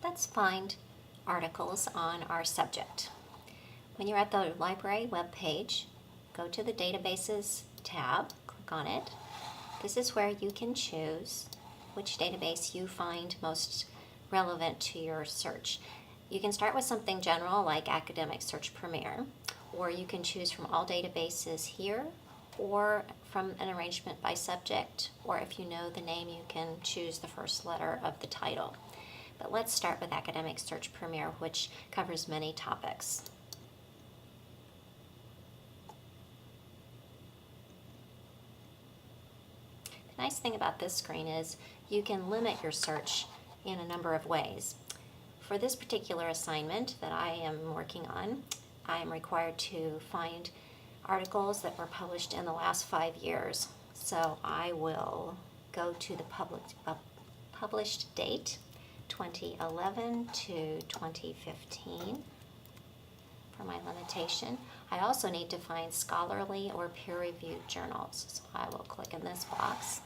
let's find articles on our subject. When you're at the library webpage, go to the Databases tab, click on it. This is where you can choose which database you find most relevant to your search. You can start with something general like Academic Search Premier, or you can choose from all databases here, or from an arrangement by subject, or if you know the name, you can choose the first letter of the title. But let's start with Academic Search Premier, which covers many topics. The nice thing about this screen is you can limit your search in a number of ways. For this particular assignment that I am working on, I am required to find articles that were published in the last 5 years. So I will go to the published date, 2011 to 2015 for my limitation. I also need to find scholarly or peer-reviewed journals. So I will click in this box.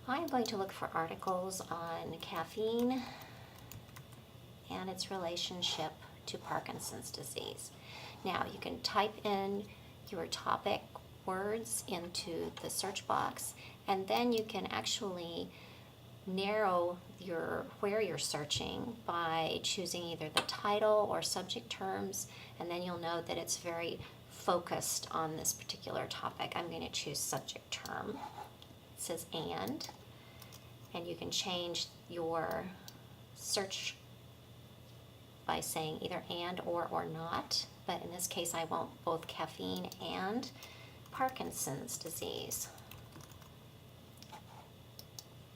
I'm going to look for articles on caffeine and its relationship to Parkinson's disease. Now you can type in your topic words into the search box, and then you can actually narrow where you're searching by choosing either the title or subject terms, and then you'll know that it's very focused on this particular topic. I'm going to choose subject term. It says and you can change your search by saying either and or not, but in this case I want both caffeine and Parkinson's disease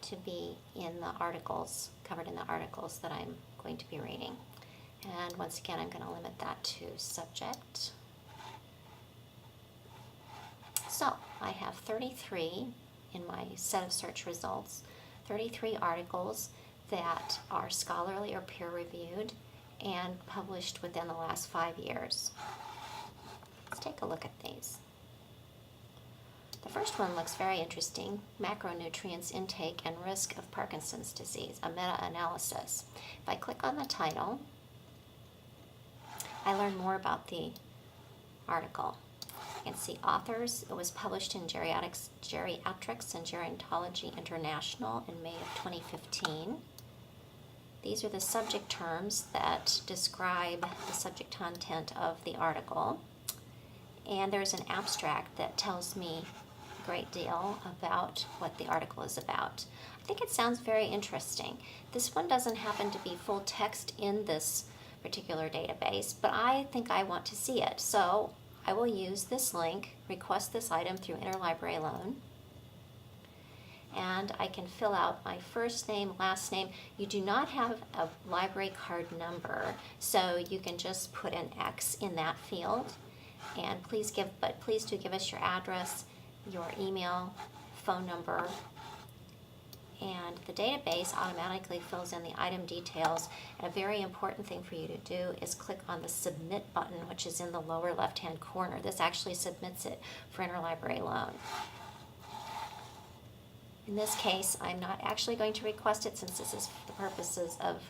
to be in the articles, covered in the articles that I'm going to be reading. And once again, I'm going to limit that to subject. So I have 33 in my set of search results, 33 articles that are scholarly or peer-reviewed and published within the last 5 years. Let's take a look at these. The first one looks very interesting, Macronutrients Intake and Risk of Parkinson's Disease, a meta-analysis. If I click on the title, I learn more about the article. You can see authors. It was published in Geriatrics and Gerontology International in May of 2015. These are the subject terms that describe the subject content of the article. And there's an abstract that tells me a great deal about what the article is about. I think it sounds very interesting. This one doesn't happen to be full text in this particular database, but I think I want to see it. So I will use this link, request this item through Interlibrary Loan, and I can fill out my first name, last name. You do not have a library card number, so you can just put an X in that field. And please do give us your address, your email, phone number, and the database automatically fills in the item details. And a very important thing for you to do is click on the Submit button, which is in the lower left-hand corner. This actually submits it for Interlibrary Loan. In this case, I'm not actually going to request it since this is for the purposes of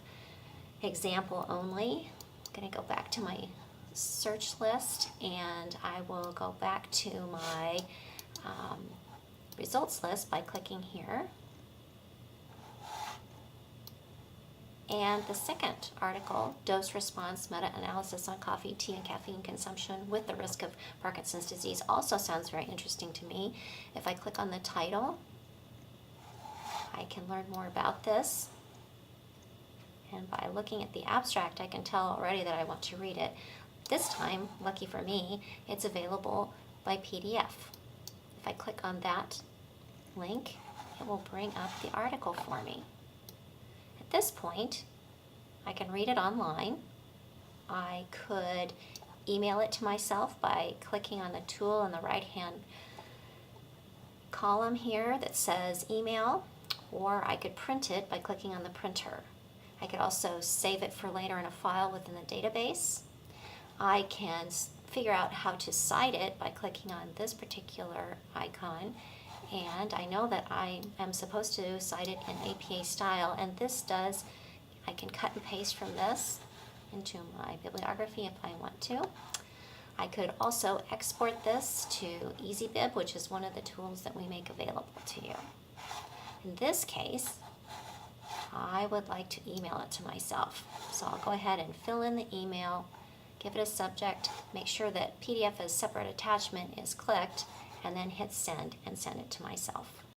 example only. I'm going to go back to my search list, and I will go back to my results list by clicking here. And the second article, Dose Response Meta-Analysis on Coffee, Tea, and Caffeine Consumption with the Risk of Parkinson's Disease, also sounds very interesting to me. If I click on the title, I can learn more about this. And by looking at the abstract, I can tell already that I want to read it. This time, lucky for me, it's available by PDF. If I click on that link, it will bring up the article for me. At this point, I can read it online. I could email it to myself by clicking on the tool in the right-hand column here that says email, or I could print it by clicking on the printer. I could also save it for later in a file within the database. I can figure out how to cite it by clicking on this particular icon, And I know that I am supposed to cite it in APA style, and this does, I can cut and paste from this into my bibliography if I want to. I could also export this to EasyBib, which is one of the tools that we make available to you. In this case, I would like to email it to myself. So I'll go ahead and fill in the email, give it a subject, make sure that PDF as separate attachment is clicked, and then hit send and send it to myself.